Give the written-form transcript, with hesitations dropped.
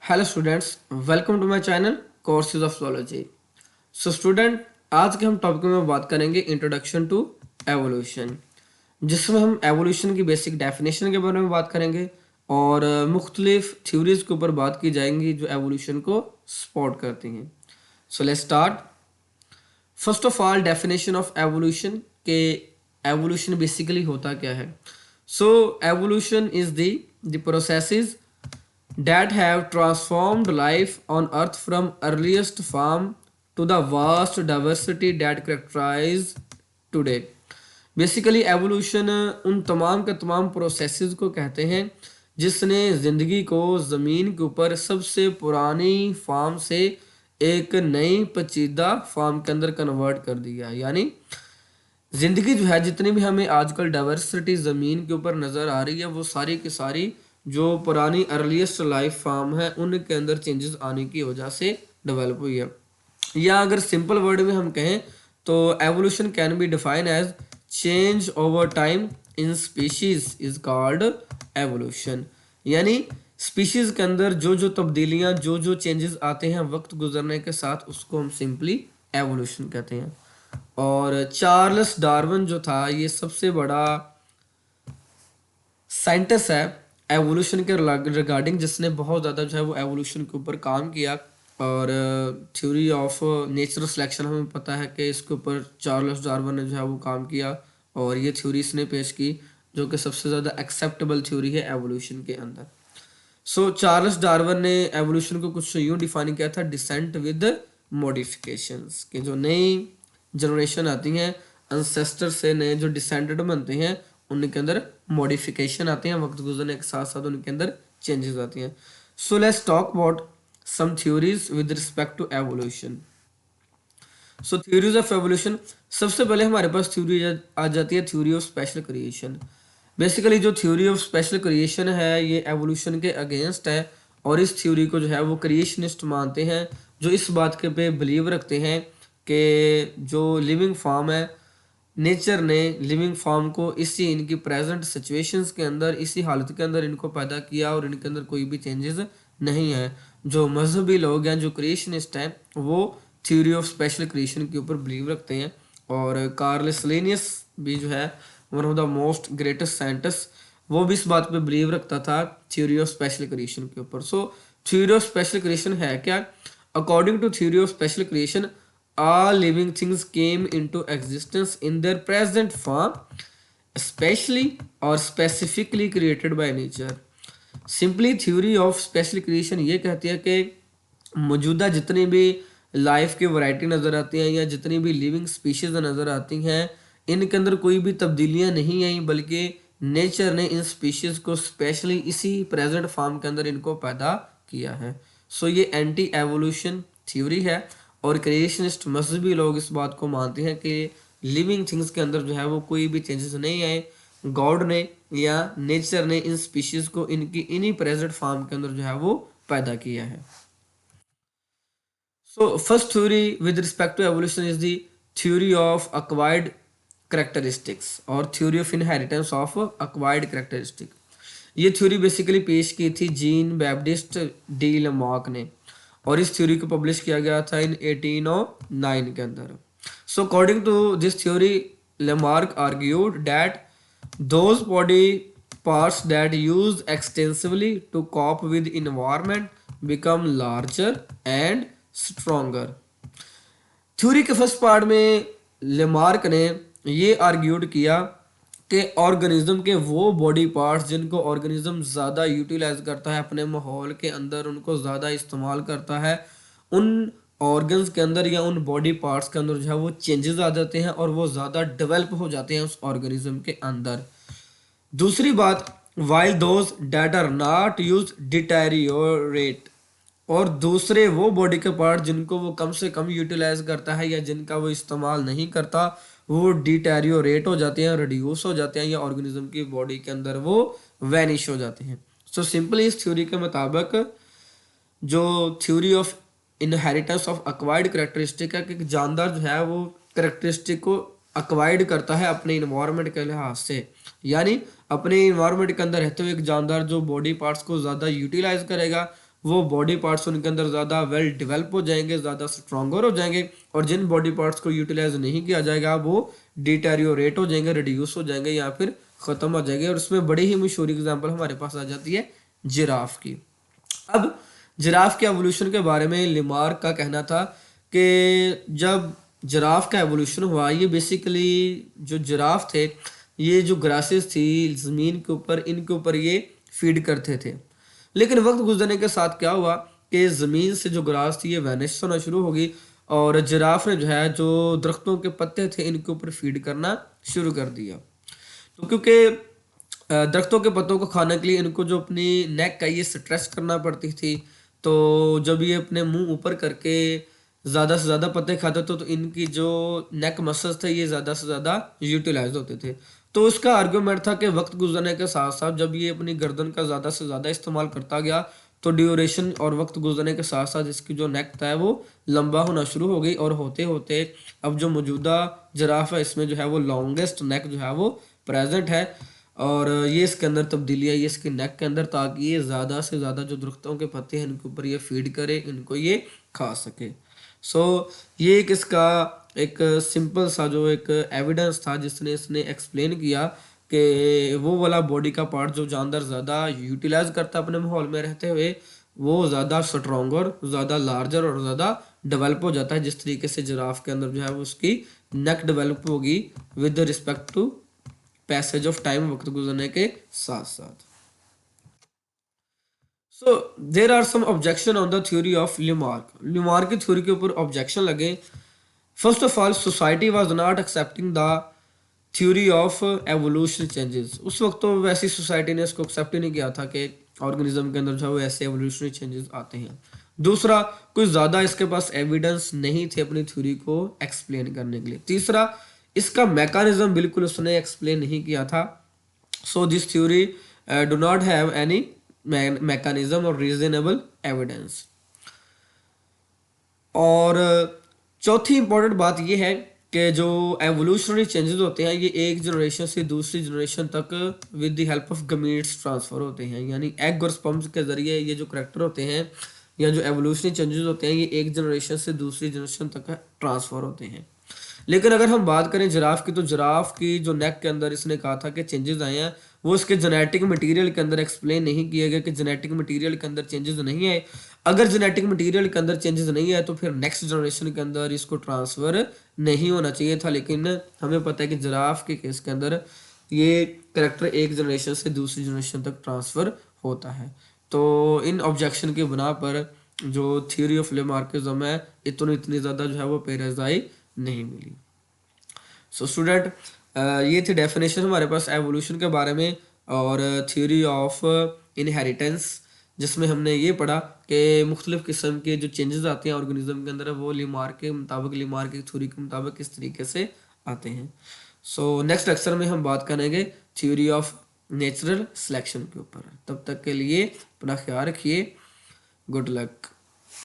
Hello students, welcome to my channel courses of zoology। So student, आज के हम topic में बात करेंगे इंट्रोडक्शन टू एवोल्यूशन, जिसमें हम एवोल्यूशन की बेसिक डेफिनेशन के बारे में बात करेंगे और मुख्तलिफ थ्योरीज के ऊपर बात की जाएंगी जो एवोल्यूशन को सपोर्ट करती हैं। So let's start. First of all, definition of evolution के एवोल्यूशन बेसिकली होता क्या है। So evolution is the processes that have transformed life on earth from earliest form to the vast diversity that characterize today। Basically evolution उन तमाम के तमाम processes को कहते हैं जिसने ज़िंदगी को ज़मीन के ऊपर सबसे पुरानी फॉर्म से एक नई पेचीदा फॉर्म के अंदर कन्वर्ट कर दिया। यानी ज़िंदगी जो है, जितनी भी हमें आजकल डाइवर्सिटी ज़मीन के ऊपर नज़र आ रही है, वो सारी की सारी जो पुरानी अर्लीस्ट लाइफ फॉर्म है उनके अंदर चेंजेस आने की वजह से डेवलप हुई है। या अगर सिंपल वर्ड में हम कहें तो evolution can be define as change over time in species is called evolution. यानी स्पीशीज के अंदर जो जो तब्दीलियां, जो जो चेंजेस आते हैं वक्त गुजरने के साथ, उसको हम सिंपली एवोल्यूशन कहते हैं। और चार्ल्स डार्विन जो था, ये सबसे बड़ा साइंटिस्ट है एवोल्यूशन के रिगार्डिंग, जिसने बहुत ज़्यादा जो है वो एवोल्यूशन के ऊपर काम किया। और थ्योरी ऑफ नेचुरल सिलेक्शन हमें पता है कि इसके ऊपर चार्ल्स डार्विन ने जो है वो काम किया और ये थ्योरी इसने पेश की, जो कि सबसे ज़्यादा एक्सेप्टेबल थ्योरी है एवोल्यूशन के अंदर। सो चार्ल्स डार्विन ने एवोल्यूशन को कुछ यूँ डिफाइन किया था, डिसेंट विद मॉडिफिकेशंस, कि जो नई जनरेशन आती हैं अनसेस्टर से, नए जो डिसेंडेड बनते हैं उनके अंदर मॉडिफिकेशन आते हैं, वक्त गुजरने के साथ साथ उनके अंदर चेंजेस आती हैं। So let's talk about some theories with respect to evolution. So theories of evolution, सबसे पहले हमारे पास थ्योरी आ जाती है theory of special creation. Basically जो थ्योरी ऑफ स्पेशल क्रिएशन है ये एवोल्यूशन के अगेंस्ट है, और इस थ्योरी को जो है वो क्रिएशनिस्ट मानते हैं, जो इस बात के पे बिलीव रखते हैं कि जो लिविंग फॉर्म है, नेचर ने लिविंग फॉर्म को इसी इनकी प्रेजेंट सिचुएशंस के अंदर, इसी हालत के अंदर इनको पैदा किया और इनके अंदर कोई भी चेंजेस नहीं है। जो मजहबी लोग हैं, जो क्रिएशनिस्ट हैं, वो थ्योरी ऑफ स्पेशल क्रिएशन के ऊपर बिलीव रखते हैं। और कार्ल लिनियस भी जो है one of the most greatest scientist, वो भी इस बात पे बिलीव रखता था थ्योरी ऑफ स्पेशल क्रिएशन के ऊपर। So theory of special creation है क्या? According to theory of special creation, all living things came into existence in their present form, especially or specifically created by nature। Simply theory of special creation ये कहती है कि मौजूदा जितनी भी life की वैरायटी नज़र आती हैं या जितनी भी लिविंग स्पीशीज नज़र आती हैं, इनके अंदर कोई भी तब्दीलियां नहीं आई, बल्कि नेचर ने इन स्पीशीज को स्पेशली इसी प्रेजेंट फॉर्म के अंदर इनको पैदा किया है। सो ये एंटी एवोल्यूशन थ्योरी है, और क्रिएशनिस्ट मजहबी लोग इस बात को मानते हैं कि लिविंग थिंग्स के अंदर जो है वो कोई भी चेंजेस नहीं आए, गॉड ने या नेचर ने इन स्पीशीज को इनकी इन्हीं प्रेजेंट फॉर्म के अंदर जो है वो पैदा किया है। So first theory with respect to evolution is the theory of acquired characteristics और theory of inheritance of acquired characteristic. ये थ्योरी बेसिकली पेश की थी जीन बैप्टिस्ट डी लमार्क ने, और इस थ्योरी को पब्लिश किया गया था इन 1809 के अंदर। So according to this theory, Lamarck argued that those body parts that used extensively to cope with environment become larger and stronger। Theory के फर्स्ट पार्ट में लेमार्क ने ये आर्ग्यूड किया कि ऑर्गेनिज्म के वो बॉडी पार्ट्स जिनको ऑर्गेनिज्म ज़्यादा यूटिलाइज करता है अपने माहौल के अंदर, उनको ज़्यादा इस्तेमाल करता है, उन ऑर्गन्स के अंदर या उन बॉडी पार्ट्स के अंदर जो है वो चेंजेस आ जाते हैं और वो ज़्यादा डेवलप हो जाते हैं उस ऑर्गेनिज्म के अंदर। दूसरी बात, while those that are not use deteriorate, और दूसरे वो बॉडी के पार्ट जिनको वो कम से कम यूटिलाइज करता है या जिनका वो इस्तेमाल नहीं करता, वो डिटेरियोरेट हो जाते हैं, रिड्यूस हो जाते हैं, या ऑर्गेनिज्म की बॉडी के अंदर वो वैनिश हो जाते हैं। सो सिंपली इस थ्योरी के मुताबिक जो theory of inheritance of acquired characteristic है कि जानदार जो है वो करेक्टरिस्टिक को अक्वायर्ड करता है अपने इन्वायरमेंट के लिहाज से। यानी अपने इन्वायरमेंट के अंदर रहते हुए एक जानदार जो बॉडी पार्ट्स को ज़्यादा यूटिलाइज करेगा, वो बॉडी पार्ट्स उनके अंदर ज़्यादा वेल डेवलप हो जाएंगे, ज़्यादा स्ट्रॉन्गर हो जाएंगे, और जिन बॉडी पार्ट्स को यूटिलाइज नहीं किया जाएगा वो डिटेरियोरेट हो जाएंगे, रिड्यूस हो जाएंगे या फिर ख़त्म हो जाएंगे। और इसमें बड़ी ही मशहूर एग्जाम्पल हमारे पास आ जाती है जिराफ की। अब जिराफ के एवोल्यूशन के बारे में लिमार्क का कहना था कि जब जिराफ का एवोल्यूशन हुआ, ये बेसिकली जो जिराफ थे, ये जो ग्रासेस थी ज़मीन के ऊपर, इनके ऊपर ये फीड करते थे। लेकिन वक्त गुजरने के साथ क्या हुआ कि ज़मीन से जो ग्रास थी ये वैनिश होना शुरू हो गई, और जिराफ ने जो है जो दरख्तों के पत्ते थे इनके ऊपर फीड करना शुरू कर दिया। तो क्योंकि दरख्तों के पत्तों को खाने के लिए इनको जो अपनी नेक का ये स्ट्रेच करना पड़ती थी, तो जब ये अपने मुंह ऊपर करके ज़्यादा से ज़्यादा पत्ते खाते थे तो इनकी जो नेक मसल्स थे ये ज़्यादा से ज़्यादा यूटिलाइज होते थे। तो उसका आर्गूमेंट था कि वक्त गुजरने के साथ साथ जब ये अपनी गर्दन का ज़्यादा से ज़्यादा इस्तेमाल करता गया तो ड्यूरेशन और वक्त गुजरने के साथ साथ इसकी जो नेक था वो लंबा होना शुरू हो गई, और होते होते अब जो मौजूदा जिराफ है इसमें जो है वो लॉन्गेस्ट नेक जो है वो प्रेजेंट है। और ये इसके अंदर तब्दीली आई है इसकी नेक के अंदर, ताकि ये ज़्यादा से ज़्यादा जो दरख्तों के पत्ते हैं इनके ऊपर ये फीड करे, इनको ये खा सके। सो ये एक इसका एक सिंपल सा जो एक एविडेंस था जिसने इसने एक्सप्लेन किया कि वो वाला बॉडी का पार्ट जो जानवर ज़्यादा यूटिलाइज करता है अपने माहौल में रहते हुए, वो ज़्यादा स्ट्रॉन्गर, ज़्यादा लार्जर और ज़्यादा डेवलप हो जाता है। जिस तरीके से जिराफ के अंदर जो है वो उसकी नेक डेवलप होगी with respect to passage of time, वक्त गुजरने के साथ साथ। So there are some objection on the theory of Lamarck. Lamarck की थ्योरी के ऊपर ऑब्जेक्शन लगे। First of all, society was not accepting the theory of evolution changes. उस वक्त तो वैसी सोसाइटी ने इसको एक्सेप्ट ही नहीं किया था कि ऑर्गेनिज्म के अंदर जो है वो ऐसे एवोल्यूशनरी चेंजेस आते हैं। दूसरा, कोई ज़्यादा इसके पास एविडेंस नहीं थे अपनी थ्योरी को एक्सप्लेन करने के लिए। तीसरा, इसका मैकेनिज्म बिल्कुल उसने एक्सप्लेन नहीं किया था। So this theory do not have any mechanism और रीजनेबल एविडेंस। और चौथी इंपॉर्टेंट बात यह है कि जो एवोल्यूशनरी चेंजेस होते हैं ये एक जनरेशन से दूसरी जनरेशन तक with the help of gametes transfer होते हैं, यानी एग और स्पर्म्स के ज़रिए ये जो करैक्टर होते हैं या जो एवोल्यूशनरी चेंजेस होते हैं ये एक जनरेशन से दूसरी जनरेशन तक ट्रांसफ़र होते हैं। लेकिन अगर हम बात करें जिराफ की, तो जिराफ की जो नेक के अंदर इसने कहा था कि चेंजेस आए हैं, वो इसके जेनेटिक मटेरियल के अंदर एक्सप्लेन नहीं किया गया कि जेनेटिक मटेरियल के अंदर चेंजेस नहीं आए। अगर जेनेटिक मटेरियल के अंदर चेंजेस नहीं आए तो फिर नेक्स्ट जनरेशन के अंदर इसको ट्रांसफ़र नहीं होना चाहिए था। लेकिन हमें पता है कि जिराफ के केस के अंदर ये करेक्टर एक जनरेशन से दूसरी जनरेशन तक ट्रांसफ़र होता है। तो इन ऑब्जेक्शन की बना पर जो थ्योरी ऑफ लेमार्किज्म है इतनी ज़्यादा जो है वो पेरेजाई नहीं मिली। सो स्टूडेंट, ये थी डेफिनेशन हमारे पास एवोल्यूशन के बारे में और थ्योरी ऑफ इनहेरिटेंस, जिसमें हमने ये पढ़ा कि मुख्तलिफ़ किस्म के जो चेंजेस आते हैं ऑर्गेनिज्म के अंदर वो लिमार्क के मुताबिक, लिमार्क की थ्योरी के मुताबिक किस तरीके से आते हैं। सो नेक्स्ट लेक्चर में हम बात करेंगे थ्योरी ऑफ नेचुरल सिलेक्शन के ऊपर। तब तक के लिए अपना ख्याल रखिए। Good luck.